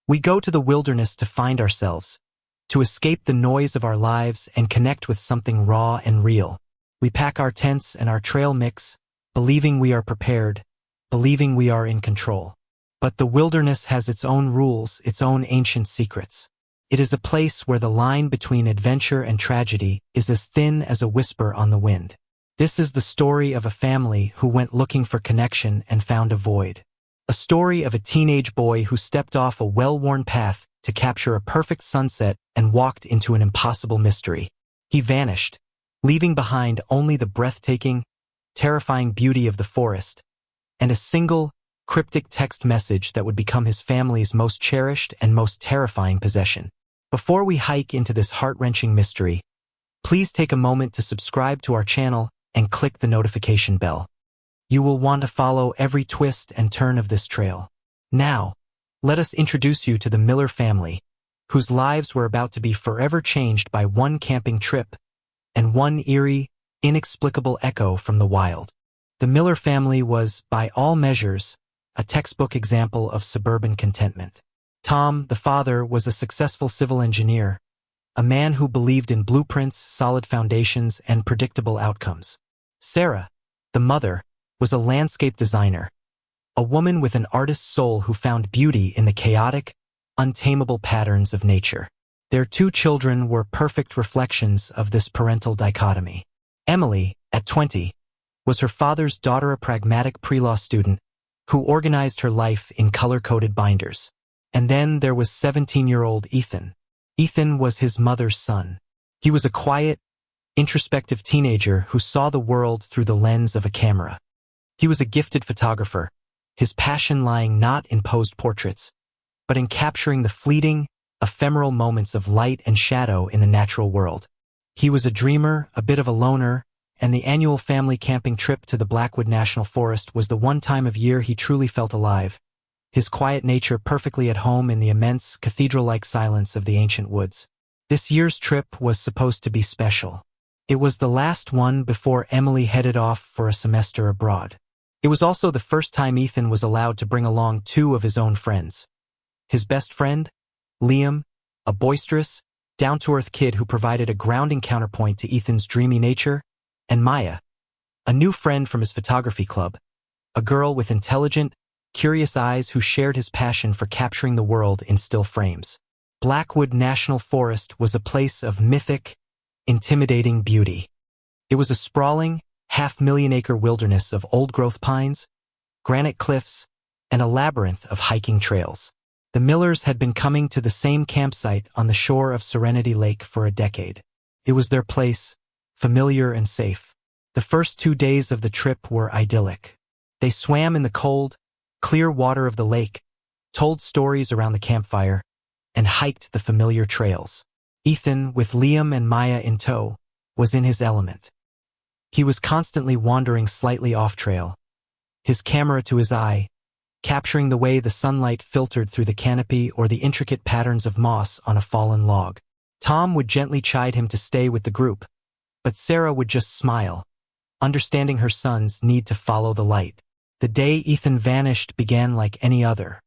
We go to the wilderness to find ourselves, to escape the noise of our lives and connect with something raw and real. We pack our tents and our trail mix, believing we are prepared, believing we are in control. But the wilderness has its own rules, its own ancient secrets. It is a place where the line between adventure and tragedy is as thin as a whisper on the wind. This is the story of a family who went looking for connection and found a void. A story of a teenage boy who stepped off a well-worn path to capture a perfect sunset and walked into an impossible mystery. He vanished, leaving behind only the breathtaking, terrifying beauty of the forest, and a single, cryptic text message that would become his family's most cherished and most terrifying possession. Before we hike into this heart-wrenching mystery, please take a moment to subscribe to our channel and click the notification bell. You will want to follow every twist and turn of this trail. Now, let us introduce you to the Miller family, whose lives were about to be forever changed by one camping trip and one eerie, inexplicable echo from the wild. The Miller family was, by all measures, a textbook example of suburban contentment. Tom, the father, was a successful civil engineer, a man who believed in blueprints, solid foundations, and predictable outcomes. Sarah, the mother, was a landscape designer, a woman with an artist's soul who found beauty in the chaotic, untamable patterns of nature. Their two children were perfect reflections of this parental dichotomy. Emily, at 20, was her father's daughter, a pragmatic pre-law student who organized her life in color-coded binders. And then there was 17-year-old Ethan. Ethan was his mother's son. He was a quiet, introspective teenager who saw the world through the lens of a camera. He was a gifted photographer, his passion lying not in posed portraits, but in capturing the fleeting, ephemeral moments of light and shadow in the natural world. He was a dreamer, a bit of a loner, and the annual family camping trip to the Blackwood National Forest was the one time of year he truly felt alive, his quiet nature perfectly at home in the immense, cathedral-like silence of the ancient woods. This year's trip was supposed to be special. It was the last one before Emily headed off for a semester abroad. It was also the first time Ethan was allowed to bring along two of his own friends. His best friend, Liam, a boisterous, down-to-earth kid who provided a grounding counterpoint to Ethan's dreamy nature, and Maya, a new friend from his photography club, a girl with intelligent, curious eyes who shared his passion for capturing the world in still frames. Blackwood National Forest was a place of mythic, intimidating beauty. It was a sprawling, half-million-acre wilderness of old-growth pines, granite cliffs, and a labyrinth of hiking trails. The Millers had been coming to the same campsite on the shore of Serenity Lake for a decade. It was their place, familiar and safe. The first 2 days of the trip were idyllic. They swam in the cold, clear water of the lake, told stories around the campfire, and hiked the familiar trails. Ethan, with Liam and Maya in tow, was in his element. He was constantly wandering slightly off-trail, his camera to his eye, capturing the way the sunlight filtered through the canopy or the intricate patterns of moss on a fallen log. Tom would gently chide him to stay with the group, but Sarah would just smile, understanding her son's need to follow the light. The day Ethan vanished began like any other.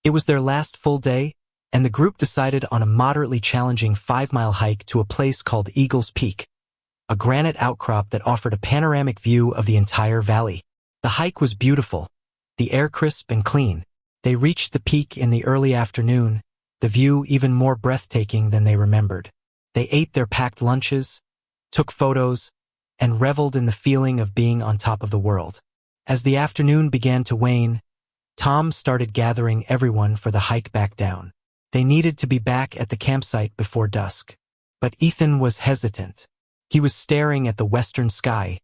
It was their last full day, and the group decided on a moderately challenging 5-mile hike to a place called Eagle's Peak, a granite outcrop that offered a panoramic view of the entire valley. The hike was beautiful, the air crisp and clean. They reached the peak in the early afternoon, the view even more breathtaking than they remembered. They ate their packed lunches, took photos, and reveled in the feeling of being on top of the world. As the afternoon began to wane, Tom started gathering everyone for the hike back down. They needed to be back at the campsite before dusk. But Ethan was hesitant. He was staring at the western sky,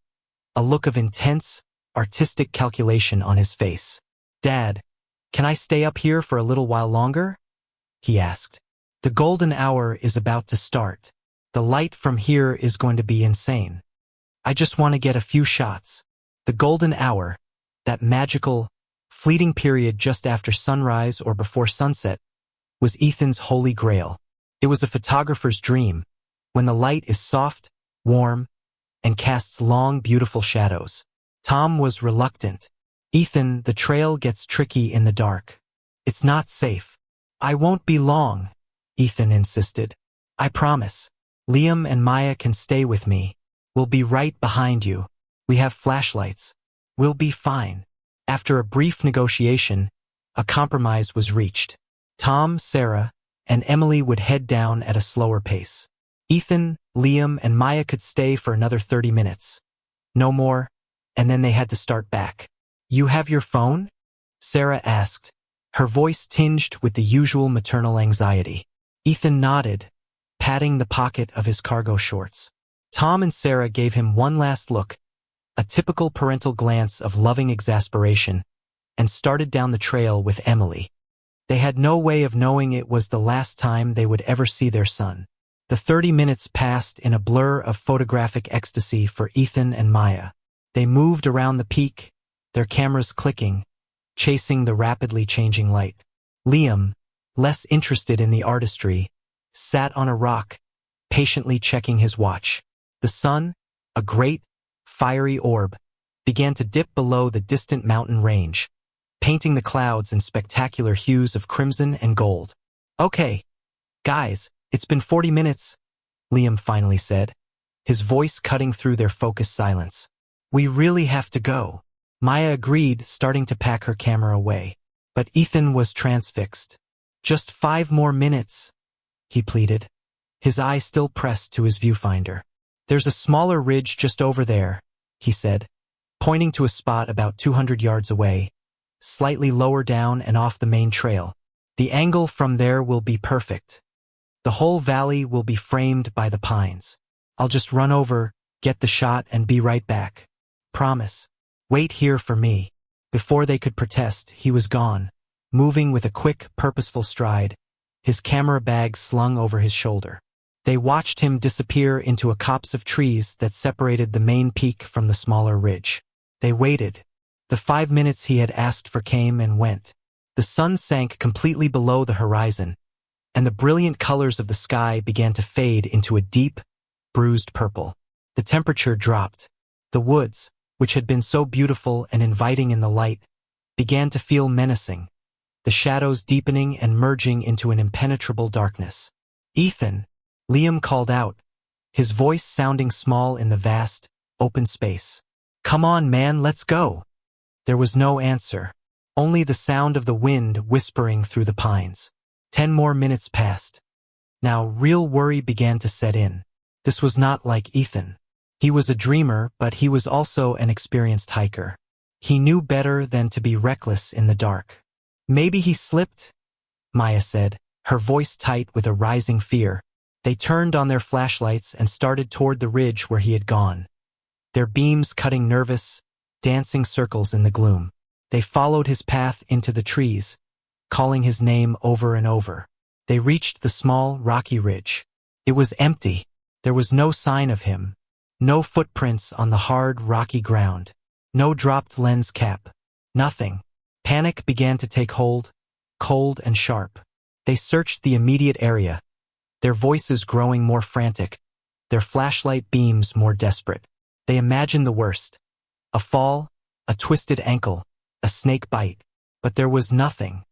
a look of intense, artistic calculation on his face. "Dad, can I stay up here for a little while longer?" he asked. "The golden hour is about to start. The light from here is going to be insane. I just want to get a few shots." The golden hour, that magical, fleeting period just after sunrise or before sunset, was Ethan's holy grail. It was a photographer's dream, when the light is soft, warm, and casts long, beautiful shadows. Tom was reluctant. "Ethan, the trail gets tricky in the dark. It's not safe. I won't be long, Ethan insisted. I promise. Liam and Maya can stay with me. We'll be right behind you. We have flashlights. We'll be fine. After a brief negotiation, a compromise was reached. Tom, Sarah, and Emily would head down at a slower pace. Ethan, Liam, and Maya could stay for another 30 minutes. No more, and then they had to start back. You have your phone? Sarah asked, her voice tinged with the usual maternal anxiety. Ethan nodded, patting the pocket of his cargo shorts. Tom and Sarah gave him one last look, a typical parental glance of loving exasperation, and started down the trail with Emily. They had no way of knowing it was the last time they would ever see their son. The 30 minutes passed in a blur of photographic ecstasy for Ethan and Maya. They moved around the peak, their cameras clicking, chasing the rapidly changing light. Liam, less interested in the artistry, sat on a rock, patiently checking his watch. The sun, a great, fiery orb, began to dip below the distant mountain range, painting the clouds in spectacular hues of crimson and gold. Okay, guys, it's been 40 minutes, Liam finally said, his voice cutting through their focused silence. We really have to go. Maya agreed, starting to pack her camera away. But Ethan was transfixed. Just 5 more minutes, he pleaded, his eye still pressed to his viewfinder. There's a smaller ridge just over there, he said, pointing to a spot about 200 yards away, slightly lower down and off the main trail. The angle from there will be perfect. The whole valley will be framed by the pines. I'll just run over, get the shot, and be right back. Promise. Wait here for me. Before they could protest, he was gone, moving with a quick, purposeful stride, his camera bag slung over his shoulder. They watched him disappear into a copse of trees that separated the main peak from the smaller ridge. They waited. The 5 minutes he had asked for came and went. The sun sank completely below the horizon, and the brilliant colors of the sky began to fade into a deep, bruised purple. The temperature dropped. The woods, which had been so beautiful and inviting in the light, began to feel menacing, the shadows deepening and merging into an impenetrable darkness. Ethan, Liam called out, his voice sounding small in the vast, open space. Come on, man, let's go. There was no answer, only the sound of the wind whispering through the pines. 10 more minutes passed. Now real worry began to set in. This was not like Ethan. He was a dreamer, but he was also an experienced hiker. He knew better than to be reckless in the dark. Maybe he slipped, Maya said, her voice tight with a rising fear. They turned on their flashlights and started toward the ridge where he had gone, their beams cutting nervous, dancing circles in the gloom. They followed his path into the trees, calling his name over and over. They reached the small, rocky ridge. It was empty. There was no sign of him. No footprints on the hard, rocky ground. No dropped lens cap. Nothing. Panic began to take hold, cold and sharp. They searched the immediate area, their voices growing more frantic, their flashlight beams more desperate. They imagined the worst. A fall, a twisted ankle, a snake bite. But there was nothing.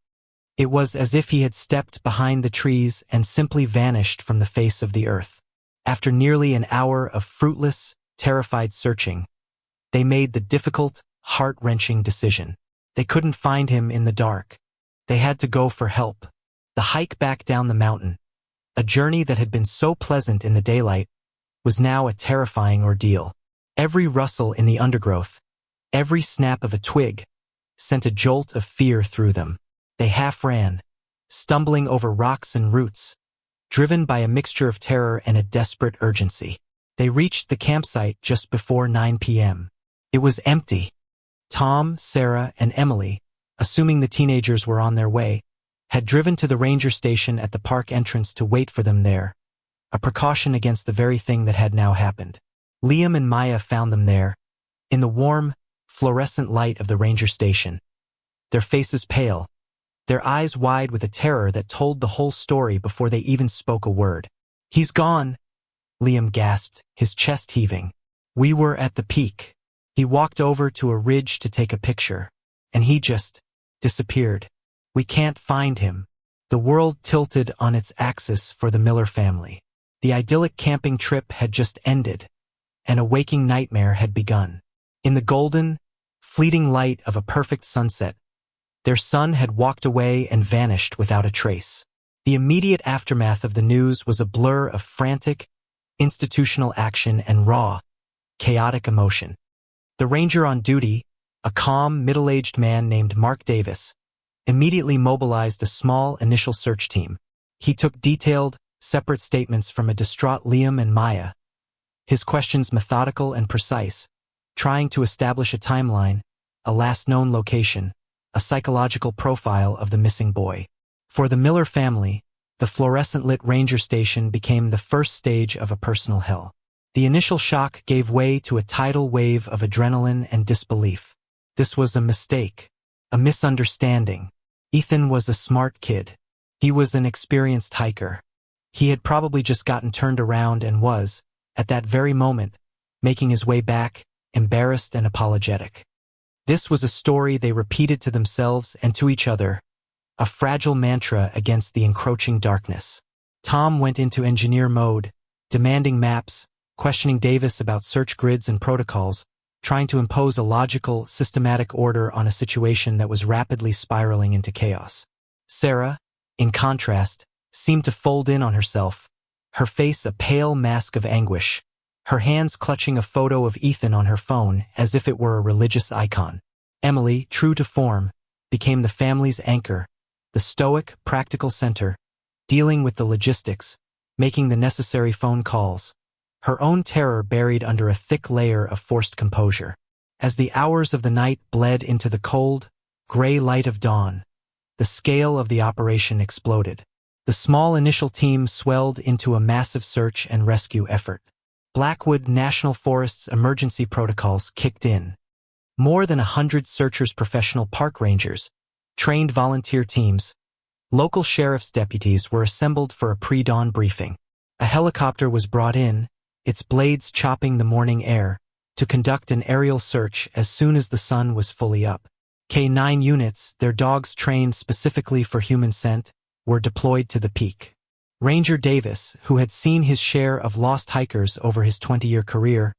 It was as if he had stepped behind the trees and simply vanished from the face of the earth. After nearly an hour of fruitless, terrified searching, they made the difficult, heart-wrenching decision. They couldn't find him in the dark. They had to go for help. The hike back down the mountain, a journey that had been so pleasant in the daylight, was now a terrifying ordeal. Every rustle in the undergrowth, every snap of a twig, sent a jolt of fear through them. They half ran, stumbling over rocks and roots, driven by a mixture of terror and a desperate urgency. They reached the campsite just before 9 p.m. It was empty. Tom, Sarah, and Emily, assuming the teenagers were on their way, had driven to the ranger station at the park entrance to wait for them there, a precaution against the very thing that had now happened. Liam and Maya found them there, in the warm, fluorescent light of the ranger station, their faces pale, their eyes wide with a terror that told the whole story before they even spoke a word. He's gone, Liam gasped, his chest heaving. We were at the peak. He walked over to a ridge to take a picture, and he just disappeared. We can't find him. The world tilted on its axis for the Miller family. The idyllic camping trip had just ended, and a waking nightmare had begun. In the golden, fleeting light of a perfect sunset, their son had walked away and vanished without a trace. The immediate aftermath of the news was a blur of frantic, institutional action and raw, chaotic emotion. The ranger on duty, a calm, middle-aged man named Mark Davis, immediately mobilized a small initial search team. He took detailed, separate statements from a distraught Liam and Maya, his questions methodical and precise, trying to establish a timeline, a last known location, a psychological profile of the missing boy. For the Miller family, the fluorescent-lit ranger station became the first stage of a personal hell. The initial shock gave way to a tidal wave of adrenaline and disbelief. This was a mistake, a misunderstanding. Ethan was a smart kid. He was an experienced hiker. He had probably just gotten turned around and was, at that very moment, making his way back, embarrassed and apologetic. This was a story they repeated to themselves and to each other, a fragile mantra against the encroaching darkness. Tom went into engineer mode, demanding maps, questioning Davis about search grids and protocols, trying to impose a logical, systematic order on a situation that was rapidly spiraling into chaos. Sarah, in contrast, seemed to fold in on herself, her face a pale mask of anguish, her hands clutching a photo of Ethan on her phone as if it were a religious icon. Emily, true to form, became the family's anchor, the stoic, practical center, dealing with the logistics, making the necessary phone calls, her own terror buried under a thick layer of forced composure. As the hours of the night bled into the cold, gray light of dawn, the scale of the operation exploded. The small initial team swelled into a massive search and rescue effort. Blackwood National Forest's emergency protocols kicked in. More than 100 searchers, professional park rangers, trained volunteer teams, local sheriff's deputies were assembled for a pre-dawn briefing. A helicopter was brought in, its blades chopping the morning air, to conduct an aerial search as soon as the sun was fully up. K-9 units, their dogs trained specifically for human scent, were deployed to the peak. Ranger Davis, who had seen his share of lost hikers over his 20-year career,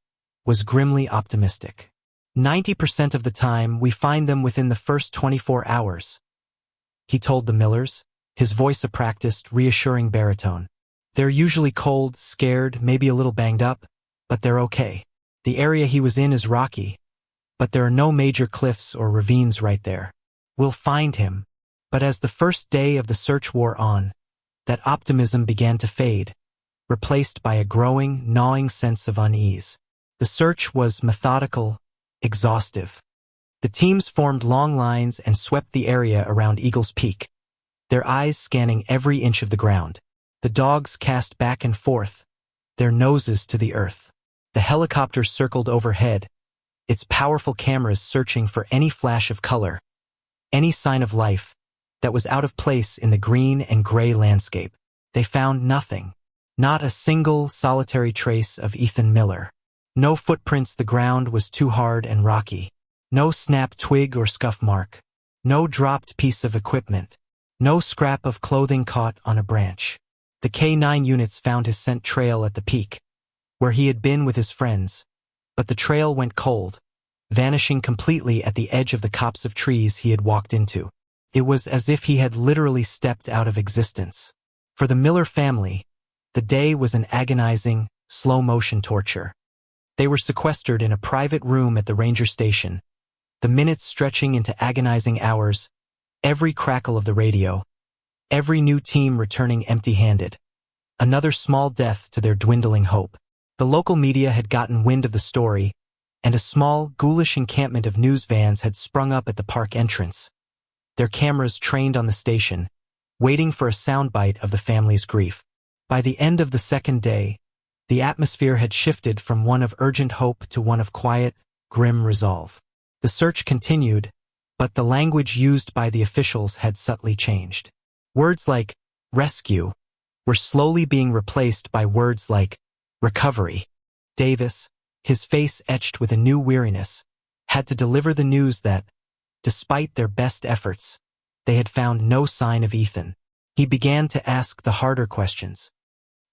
was grimly optimistic. 90% of the time, we find them within the first 24 hours, he told the Millers, his voice a practiced, reassuring baritone. They're usually cold, scared, maybe a little banged up, but they're okay. The area he was in is rocky, but there are no major cliffs or ravines right there. We'll find him. But as the first day of the search wore on, that optimism began to fade, replaced by a growing, gnawing sense of unease. The search was methodical, exhaustive. The teams formed long lines and swept the area around Eagle's Peak, their eyes scanning every inch of the ground. The dogs cast back and forth, their noses to the earth. The helicopter circled overhead, its powerful cameras searching for any flash of color, any sign of life that was out of place in the green and gray landscape. They found nothing, not a single solitary trace of Ethan Miller. No footprints, the ground was too hard and rocky. No snapped twig or scuff mark. No dropped piece of equipment. No scrap of clothing caught on a branch. The K-9 units found his scent trail at the peak, where he had been with his friends, but the trail went cold, vanishing completely at the edge of the copse of trees he had walked into. It was as if he had literally stepped out of existence. For the Miller family, the day was an agonizing, slow-motion torture. They were sequestered in a private room at the ranger station, the minutes stretching into agonizing hours, every crackle of the radio, every new team returning empty-handed. Another small death to their dwindling hope. The local media had gotten wind of the story, and a small, ghoulish encampment of news vans had sprung up at the park entrance, their cameras trained on the station, waiting for a soundbite of the family's grief. By the end of the second day, the atmosphere had shifted from one of urgent hope to one of quiet, grim resolve. The search continued, but the language used by the officials had subtly changed. Words like rescue were slowly being replaced by words like recovery. Davis, his face etched with a new weariness, had to deliver the news that, despite their best efforts, they had found no sign of Ethan. He began to ask the harder questions.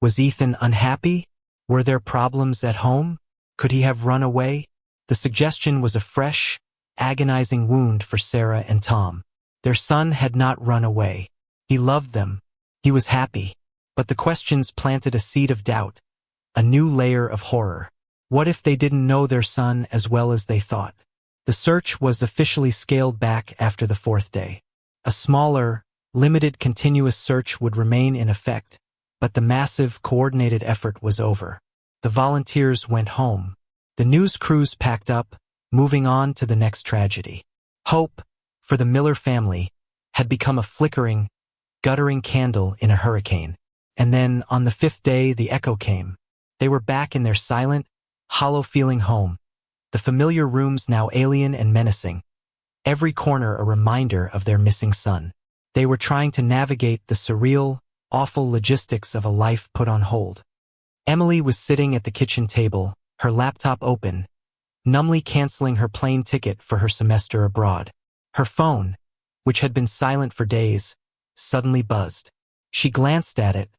Was Ethan unhappy? Were there problems at home? Could he have run away? The suggestion was a fresh, agonizing wound for Sarah and Tom. Their son had not run away. He loved them. He was happy. But the questions planted a seed of doubt, a new layer of horror. What if they didn't know their son as well as they thought? The search was officially scaled back after the fourth day. A smaller, limited continuous search would remain in effect, but the massive, coordinated effort was over. The volunteers went home. The news crews packed up, moving on to the next tragedy. Hope, for the Miller family, had become a flickering, guttering candle in a hurricane. And then, on the fifth day, the echo came. They were back in their silent, hollow-feeling home, the familiar rooms now alien and menacing, every corner a reminder of their missing son. They were trying to navigate the surreal, awful logistics of a life put on hold. Emily was sitting at the kitchen table, her laptop open, numbly canceling her plane ticket for her semester abroad. Her phone, which had been silent for days, suddenly buzzed. She glanced at it,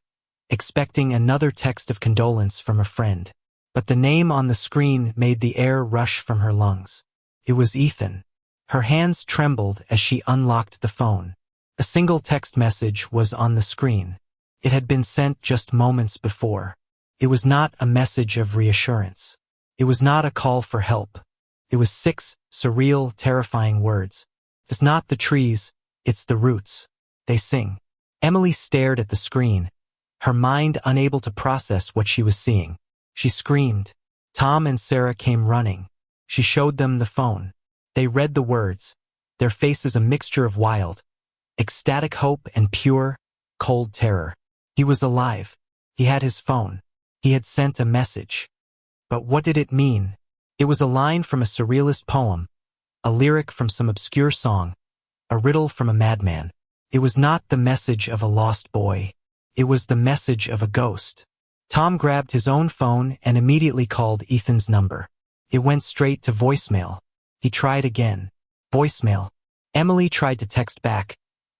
expecting another text of condolence from a friend. But the name on the screen made the air rush from her lungs. It was Ethan. Her hands trembled as she unlocked the phone. A single text message was on the screen. It had been sent just moments before. It was not a message of reassurance. It was not a call for help. It was 6 surreal, terrifying words. It's not the trees, it's the roots. They sing. Emily stared at the screen, her mind unable to process what she was seeing. She screamed. Tom and Sarah came running. She showed them the phone. They read the words, their faces a mixture of wild, ecstatic hope and pure, cold terror. He was alive. He had his phone. He had sent a message. But what did it mean? It was a line from a surrealist poem, a lyric from some obscure song, a riddle from a madman. It was not the message of a lost boy. It was the message of a ghost. Tom grabbed his own phone and immediately called Ethan's number. It went straight to voicemail. He tried again. Voicemail. Emily tried to text back,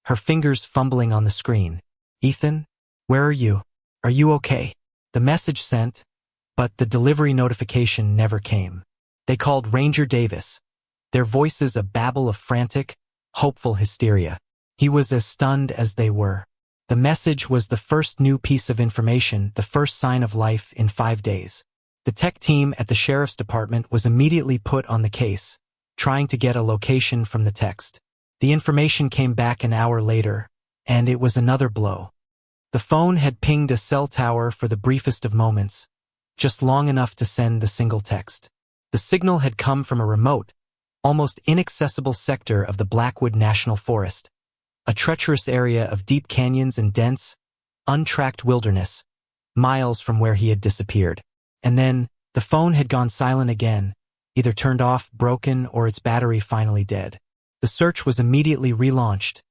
her fingers fumbling on the screen. Ethan? Where are you? Are you okay? The message sent, but the delivery notification never came. They called Ranger Davis, their voices a babble of frantic, hopeful hysteria. He was as stunned as they were. The message was the first new piece of information, the first sign of life in 5 days. The tech team at the sheriff's department was immediately put on the case, trying to get a location from the text. The information came back an hour later, and it was another blow. The phone had pinged a cell tower for the briefest of moments, just long enough to send the single text. The signal had come from a remote, almost inaccessible sector of the Blackwood National Forest, a treacherous area of deep canyons and dense, untracked wilderness, miles from where he had disappeared. And then, the phone had gone silent again, either turned off, broken, or its battery finally dead. The search was immediately relaunched,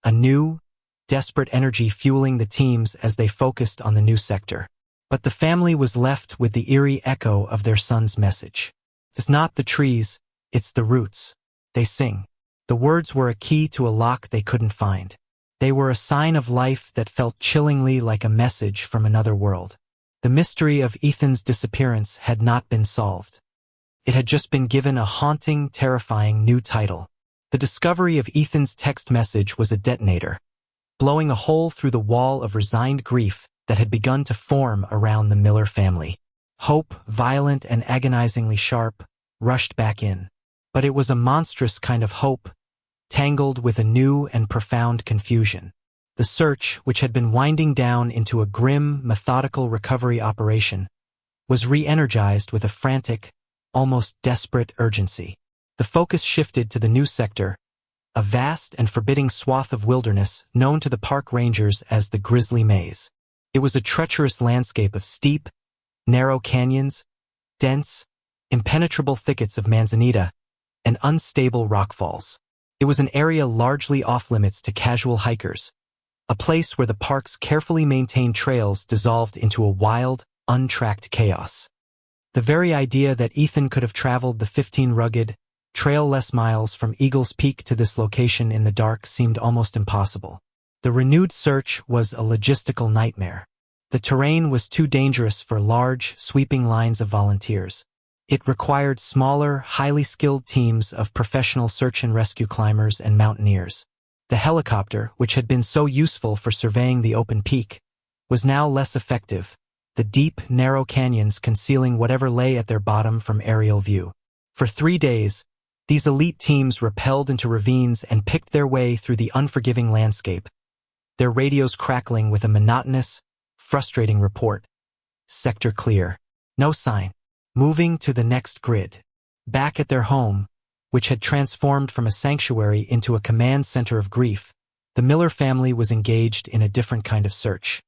a new, desperate energy fueling the teams as they focused on the new sector. But the family was left with the eerie echo of their son's message. It's not the trees, it's the roots. They sing. The words were a key to a lock they couldn't find. They were a sign of life that felt chillingly like a message from another world. The mystery of Ethan's disappearance had not been solved. It had just been given a haunting, terrifying new title. The discovery of Ethan's text message was a detonator, blowing a hole through the wall of resigned grief that had begun to form around the Miller family. Hope, violent and agonizingly sharp, rushed back in. But it was a monstrous kind of hope, tangled with a new and profound confusion. The search, which had been winding down into a grim, methodical recovery operation, was re-energized with a frantic, almost desperate urgency. The focus shifted to the new sector, a vast and forbidding swath of wilderness known to the park rangers as the Grizzly Maze. It was a treacherous landscape of steep, narrow canyons, dense, impenetrable thickets of manzanita, and unstable rockfalls. It was an area largely off-limits to casual hikers, a place where the park's carefully maintained trails dissolved into a wild, untracked chaos. The very idea that Ethan could have traveled the 15 rugged, trail-less miles from Eagles Peak to this location in the dark seemed almost impossible. The renewed search was a logistical nightmare. The terrain was too dangerous for large, sweeping lines of volunteers. It required smaller, highly skilled teams of professional search and rescue climbers and mountaineers. The helicopter, which had been so useful for surveying the open peak, was now less effective, the deep, narrow canyons concealing whatever lay at their bottom from aerial view. For 3 days, these elite teams rappelled into ravines and picked their way through the unforgiving landscape, their radios crackling with a monotonous, frustrating report. Sector clear. No sign. Moving to the next grid. Back at their home, which had transformed from a sanctuary into a command center of grief, the Miller family was engaged in a different kind of search.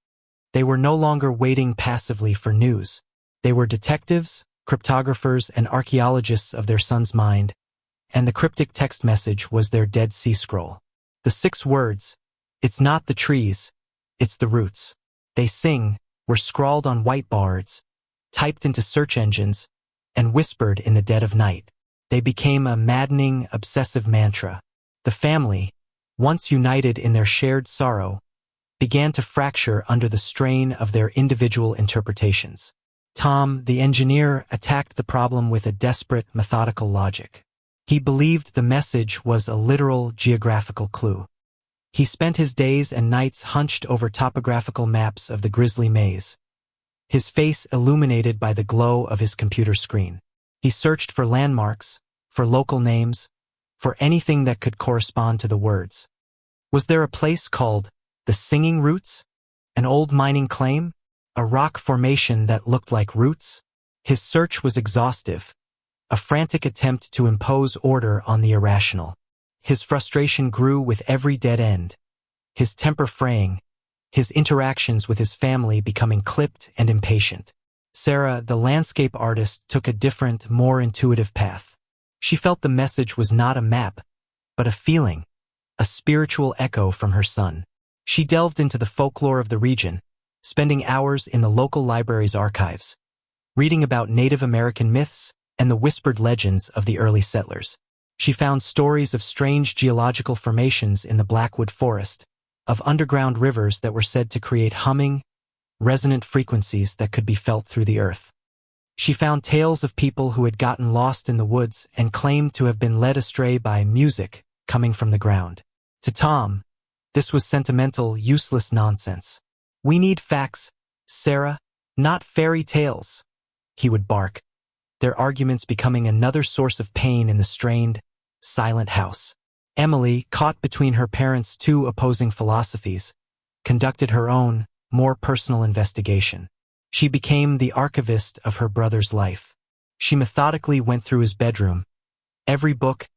They were no longer waiting passively for news. They were detectives, cryptographers, and archaeologists of their son's mind, and the cryptic text message was their Dead Sea Scroll. The 6 words, "It's not the trees, it's the roots they sing," were scrawled on white boards, typed into search engines, and whispered in the dead of night. They became a maddening, obsessive mantra. The family, once united in their shared sorrow, began to fracture under the strain of their individual interpretations. Tom, the engineer, attacked the problem with a desperate, methodical logic. He believed the message was a literal geographical clue. He spent his days and nights hunched over topographical maps of the Grizzly Maze, his face illuminated by the glow of his computer screen. He searched for landmarks, for local names, for anything that could correspond to the words. Was there a place called the Singing Roots? An old mining claim? A rock formation that looked like roots? His search was exhaustive, a frantic attempt to impose order on the irrational. His frustration grew with every dead end, his temper fraying, his interactions with his family becoming clipped and impatient. Sarah, the landscape artist, took a different, more intuitive path. She felt the message was not a map, but a feeling, a spiritual echo from her son. She delved into the folklore of the region, spending hours in the local library's archives, reading about Native American myths and the whispered legends of the early settlers. She found stories of strange geological formations in the Blackwood Forest, of underground rivers that were said to create humming, resonant frequencies that could be felt through the earth. She found tales of people who had gotten lost in the woods and claimed to have been led astray by music coming from the ground. To Tom, this was sentimental, useless nonsense. "We need facts, Sarah, not fairy tales," he would bark, their arguments becoming another source of pain in the strained, silent house. Emily, caught between her parents' 2 opposing philosophies, conducted her own, more personal investigation. She became the archivist of her brother's life. She methodically went through his bedroom, every book,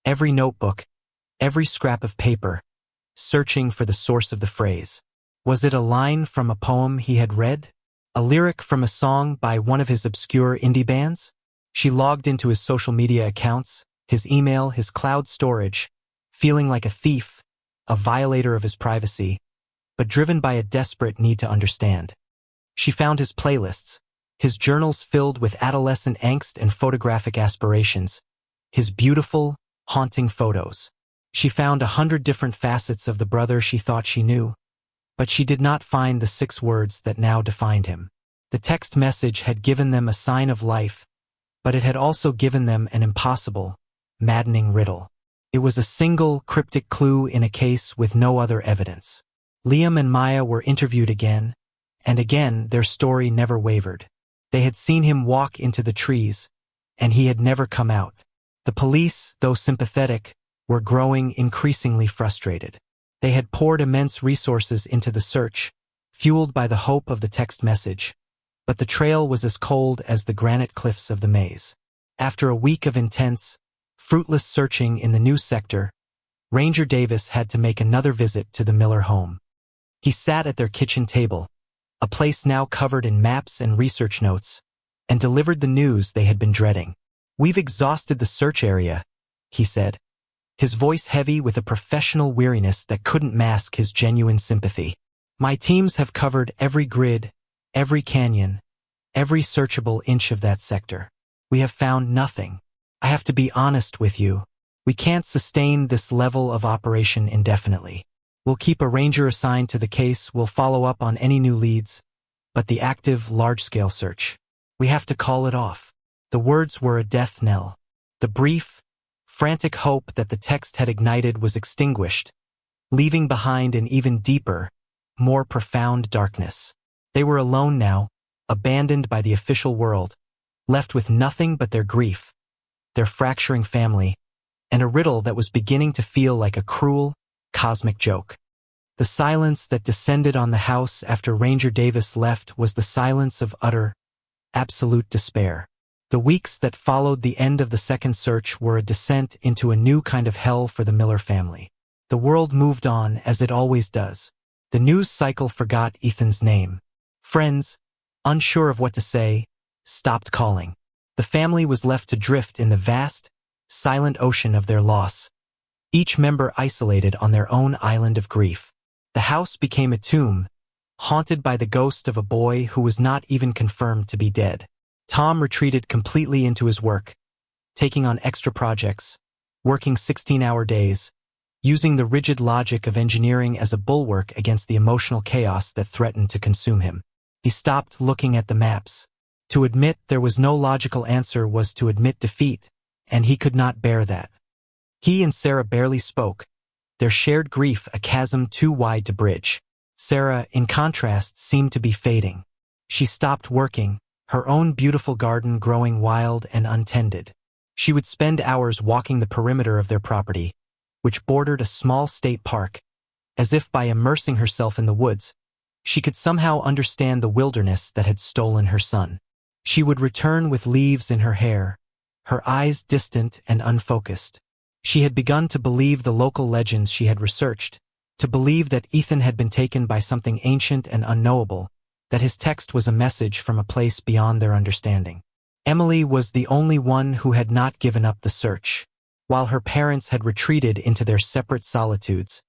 every notebook, every scrap of paper, searching for the source of the phrase. Was it a line from a poem he had read? A lyric from a song by one of his obscure indie bands? She logged into his social media accounts, his email, his cloud storage, feeling like a thief, a violator of his privacy, but driven by a desperate need to understand. She found his playlists, his journals filled with adolescent angst and photographic aspirations, his beautiful, haunting photos. She found 100 different facets of the brother she thought she knew, but she did not find the 6 words that now defined him. The text message had given them a sign of life, but it had also given them an impossible, maddening riddle. It was a single, cryptic clue in a case with no other evidence. Liam and Maya were interviewed again, and again their story never wavered. They had seen him walk into the trees, and he had never come out. The police, though sympathetic, were growing increasingly frustrated. They had poured immense resources into the search, fueled by the hope of the text message, but the trail was as cold as the granite cliffs of the maze. After a week of intense, fruitless searching in the new sector, Ranger Davis had to make another visit to the Miller home. He sat at their kitchen table, a place now covered in maps and research notes, and delivered the news they had been dreading. "We've exhausted the search area," he said, his voice heavy with a professional weariness that couldn't mask his genuine sympathy. "My teams have covered every grid, every canyon, every searchable inch of that sector. We have found nothing. I have to be honest with you. We can't sustain this level of operation indefinitely." We'll keep a ranger assigned to the case, we'll follow up on any new leads, but the active, large-scale search, we have to call it off. The words were a death knell. The brief, frantic hope that the text had ignited was extinguished, leaving behind an even deeper, more profound darkness. They were alone now, abandoned by the official world, left with nothing but their grief, their fracturing family, and a riddle that was beginning to feel like a cruel, cosmic joke. The silence that descended on the house after Ranger Davis left was the silence of utter, absolute despair. The weeks that followed the end of the second search were a descent into a new kind of hell for the Miller family. The world moved on as it always does. The news cycle forgot Ethan's name. Friends, unsure of what to say, stopped calling. The family was left to drift in the vast, silent ocean of their loss, each member isolated on their own island of grief. The house became a tomb, haunted by the ghost of a boy who was not even confirmed to be dead. Tom retreated completely into his work, taking on extra projects, working 16-hour days, using the rigid logic of engineering as a bulwark against the emotional chaos that threatened to consume him. He stopped looking at the maps. To admit there was no logical answer was to admit defeat, and he could not bear that. He and Sarah barely spoke, their shared grief a chasm too wide to bridge. Sarah, in contrast, seemed to be fading. She stopped working, her own beautiful garden growing wild and untended. She would spend hours walking the perimeter of their property, which bordered a small state park, as if by immersing herself in the woods, she could somehow understand the wilderness that had stolen her son. She would return with leaves in her hair, her eyes distant and unfocused. She had begun to believe the local legends she had researched, to believe that Ethan had been taken by something ancient and unknowable, that his text was a message from a place beyond their understanding. Emily was the only one who had not given up the search. While her parents had retreated into their separate solitudes,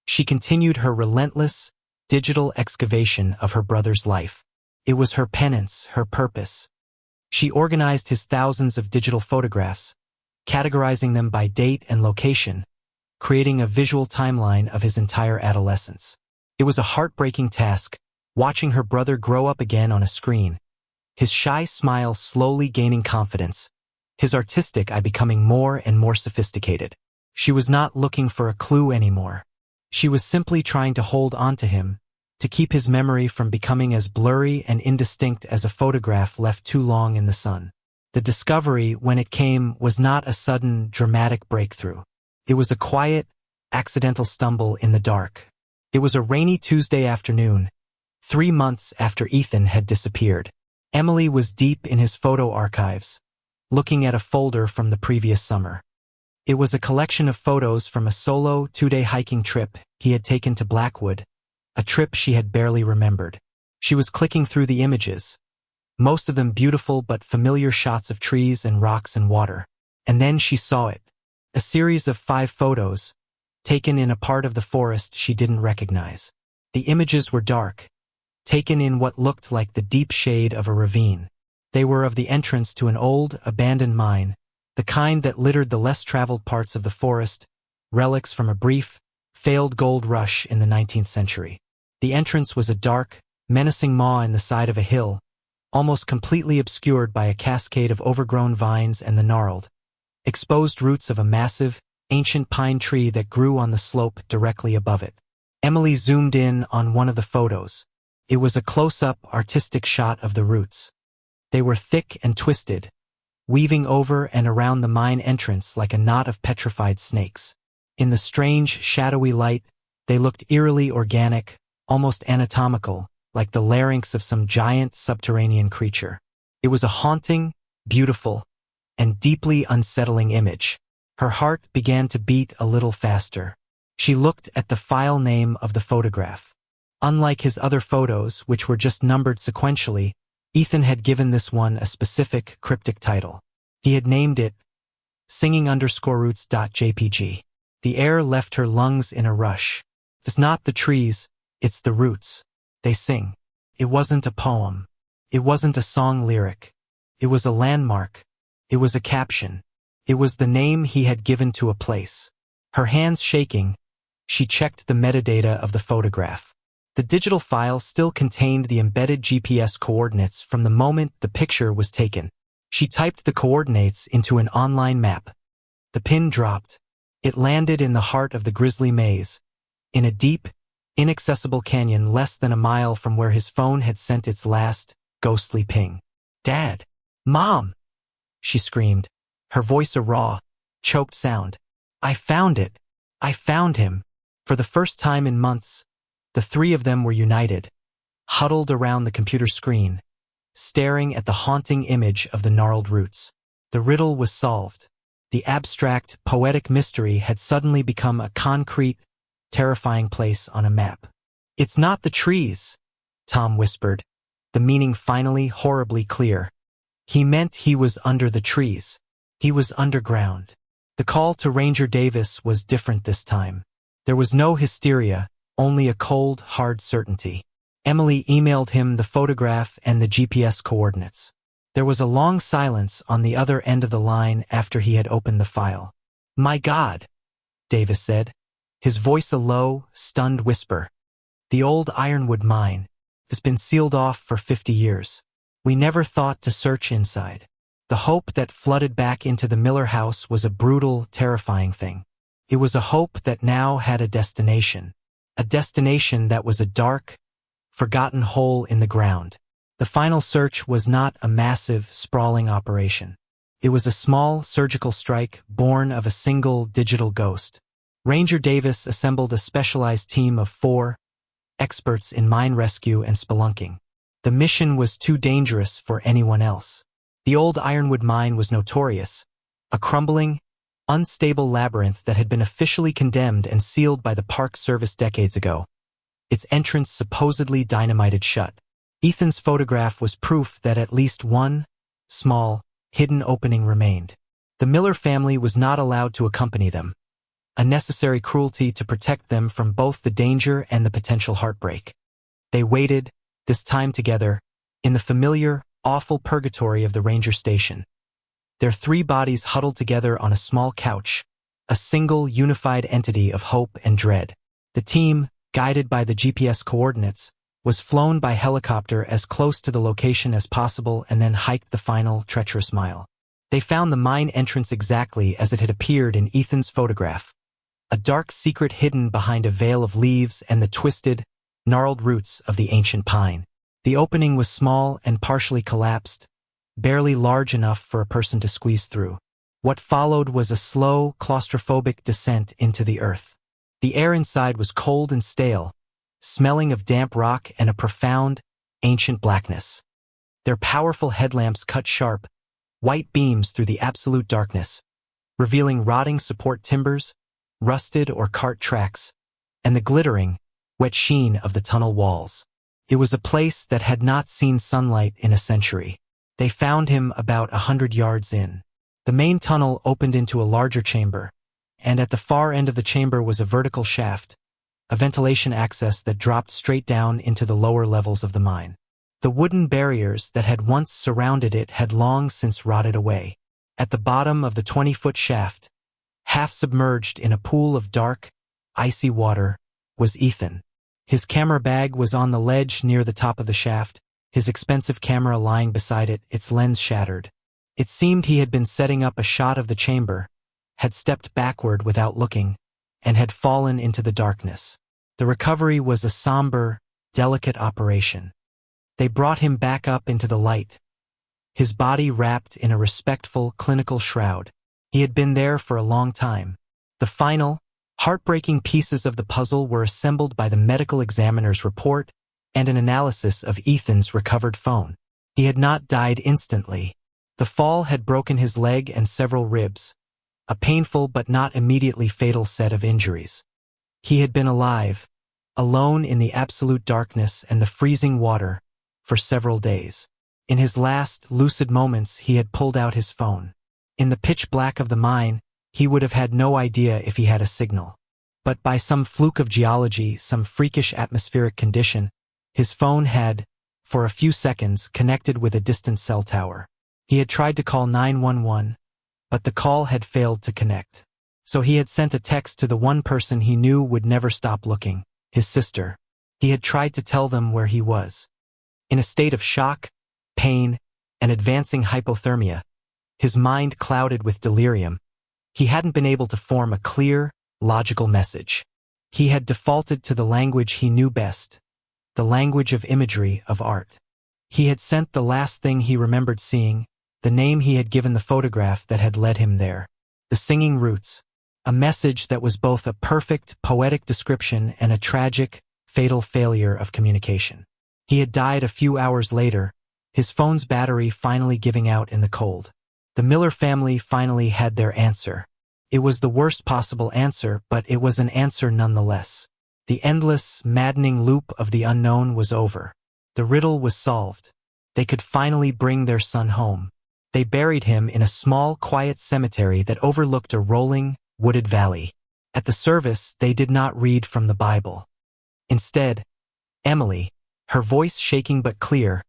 she continued her relentless, digital excavation of her brother's life. It was her penance, her purpose. She organized his thousands of digital photographs, categorizing them by date and location, creating a visual timeline of his entire adolescence. It was a heartbreaking task, watching her brother grow up again on a screen, his shy smile slowly gaining confidence, his artistic eye becoming more and more sophisticated. She was not looking for a clue anymore. She was simply trying to hold on to him, to keep his memory from becoming as blurry and indistinct as a photograph left too long in the sun. The discovery, when it came, was not a sudden, dramatic breakthrough. It was a quiet, accidental stumble in the dark. It was a rainy Tuesday afternoon, 3 months after Ethan had disappeared. Emily was deep in his photo archives, looking at a folder from the previous summer. It was a collection of photos from a solo 2-day hiking trip he had taken to Blackwood, a trip she had barely remembered. She was clicking through the images, most of them beautiful but familiar shots of trees and rocks and water. And then she saw it, a series of 5 photos, taken in a part of the forest she didn't recognize. The images were dark, taken in what looked like the deep shade of a ravine. They were of the entrance to an old, abandoned mine, the kind that littered the less traveled parts of the forest, relics from a brief, failed gold rush in the 19th century. The entrance was a dark, menacing maw in the side of a hill, almost completely obscured by a cascade of overgrown vines and the gnarled, exposed roots of a massive, ancient pine tree that grew on the slope directly above it. Emily zoomed in on one of the photos. It was a close-up, artistic shot of the roots. They were thick and twisted, weaving over and around the mine entrance like a knot of petrified snakes. In the strange, shadowy light, they looked eerily organic, almost anatomical, like the larynx of some giant subterranean creature. It was a haunting, beautiful, and deeply unsettling image. Her heart began to beat a little faster. She looked at the file name of the photograph. Unlike his other photos, which were just numbered sequentially, Ethan had given this one a specific, cryptic title. He had named it singing_roots.jpg. The air left her lungs in a rush. It's not the trees, it's the roots. They sing. It wasn't a poem. It wasn't a song lyric. It was a landmark. It was a caption. It was the name he had given to a place. Her hands shaking, She checked the metadata of the photograph. The digital file still contained the embedded GPS coordinates from the moment the picture was taken. She typed the coordinates into an online map. The pin dropped. It landed in the heart of the Grizzly Maze, in a deep, inaccessible canyon less than a mile from where his phone had sent its last, ghostly ping. "Dad! Mom!" she screamed, her voice a raw, choked sound. "I found it! I found him!" For the first time in months, the three of them were united, huddled around the computer screen, staring at the haunting image of the gnarled roots. The riddle was solved. The abstract, poetic mystery had suddenly become a concrete, terrifying place on a map. "It's not the trees," Tom whispered, the meaning finally horribly clear. He meant he was under the trees. He was underground. The call to Ranger Davis was different this time. There was no hysteria, only a cold, hard certainty. Emily emailed him the photograph and the GPS coordinates. There was a long silence on the other end of the line after he had opened the file. "My God," Davis said, his voice a low, stunned whisper. "The old Ironwood mine has been sealed off for 50 years. We never thought to search inside." The hope that flooded back into the Miller house was a brutal, terrifying thing. It was a hope that now had a destination that was a dark, forgotten hole in the ground. The final search was not a massive, sprawling operation. It was a small, surgical strike born of a single digital ghost. Ranger Davis assembled a specialized team of 4 experts in mine rescue and spelunking. The mission was too dangerous for anyone else. The old Ironwood mine was notorious, a crumbling, unstable labyrinth that had been officially condemned and sealed by the Park Service decades ago, its entrance supposedly dynamited shut. Ethan's photograph was proof that at least one, small, hidden opening remained. The Miller family was not allowed to accompany them, a necessary cruelty to protect them from both the danger and the potential heartbreak. They waited, this time together, in the familiar, awful purgatory of the ranger station. Their 3 bodies huddled together on a small couch, a single unified entity of hope and dread. The team, guided by the GPS coordinates, was flown by helicopter as close to the location as possible and then hiked the final, treacherous mile. They found the mine entrance exactly as it had appeared in Ethan's photograph, a dark secret hidden behind a veil of leaves and the twisted, gnarled roots of the ancient pine. The opening was small and partially collapsed, barely large enough for a person to squeeze through. What followed was a slow, claustrophobic descent into the earth. The air inside was cold and stale, smelling of damp rock and a profound, ancient blackness. Their powerful headlamps cut sharp, white beams through the absolute darkness, revealing rotting support timbers, rusted or cart tracks, and the glittering, wet sheen of the tunnel walls. It was a place that had not seen sunlight in a century. They found him about 100 yards in. The main tunnel opened into a larger chamber, and at the far end of the chamber was a vertical shaft, a ventilation access that dropped straight down into the lower levels of the mine. The wooden barriers that had once surrounded it had long since rotted away. At the bottom of the 20-foot shaft, half submerged in a pool of dark, icy water, was Ethan. His camera bag was on the ledge near the top of the shaft, his expensive camera lying beside it, its lens shattered. It seemed he had been setting up a shot of the chamber, had stepped backward without looking, and had fallen into the darkness. The recovery was a somber, delicate operation. They brought him back up into the light, his body wrapped in a respectful, clinical shroud. He had been there for a long time. The final, heartbreaking pieces of the puzzle were assembled by the medical examiner's report and an analysis of Ethan's recovered phone. He had not died instantly. The fall had broken his leg and several ribs, a painful but not immediately fatal set of injuries. He had been alive, alone in the absolute darkness and the freezing water, for several days. In his last, lucid moments, he had pulled out his phone. In the pitch black of the mine, he would have had no idea if he had a signal. But by some fluke of geology, some freakish atmospheric condition, his phone had, for a few seconds, connected with a distant cell tower. He had tried to call 911, but the call had failed to connect. So he had sent a text to the one person he knew would never stop looking, his sister. He had tried to tell them where he was. In a state of shock, pain, and advancing hypothermia, his mind clouded with delirium, he hadn't been able to form a clear, logical message. He had defaulted to the language he knew best, the language of imagery, of art. He had sent the last thing he remembered seeing, the name he had given the photograph that had led him there. The Singing Roots. A message that was both a perfect, poetic description and a tragic, fatal failure of communication. He had died a few hours later, his phone's battery finally giving out in the cold. The Miller family finally had their answer. It was the worst possible answer, but it was an answer nonetheless. The endless, maddening loop of the unknown was over. The riddle was solved. They could finally bring their son home. They buried him in a small, quiet cemetery that overlooked a rolling, wooded valley. At the service, they did not read from the Bible. Instead, Emily, her voice shaking but clear,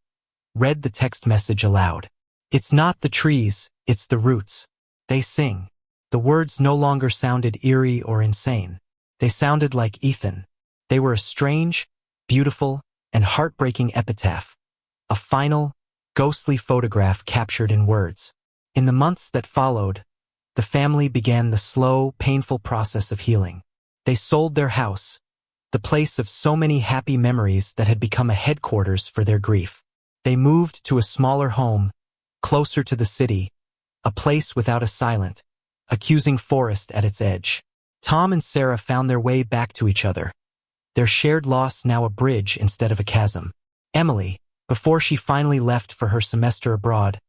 read the text message aloud. "It's not the trees, it's the roots. They sing." The words no longer sounded eerie or insane. They sounded like Ethan. They were a strange, beautiful, and heartbreaking epitaph. A final, ghostly photograph captured in words. In the months that followed, the family began the slow, painful process of healing. They sold their house, the place of so many happy memories that had become a headquarters for their grief. They moved to a smaller home, closer to the city, a place without a silent, accusing forest at its edge. Tom and Sarah found their way back to each other, their shared loss now a bridge instead of a chasm. Emily, before she finally left for her semester abroad,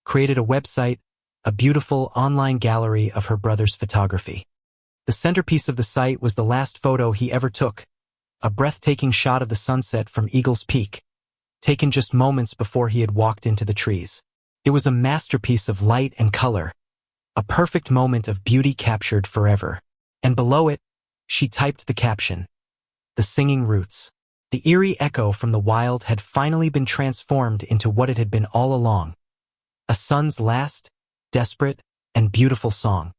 created a website, a beautiful online gallery of her brother's photography. The centerpiece of the site was the last photo he ever took, a breathtaking shot of the sunset from Eagle's Peak, taken just moments before he had walked into the trees. It was a masterpiece of light and color, a perfect moment of beauty captured forever. And below it, she typed the caption, "The Singing Roots." The eerie echo from the wild had finally been transformed into what it had been all along, a son's last, desperate, and beautiful song.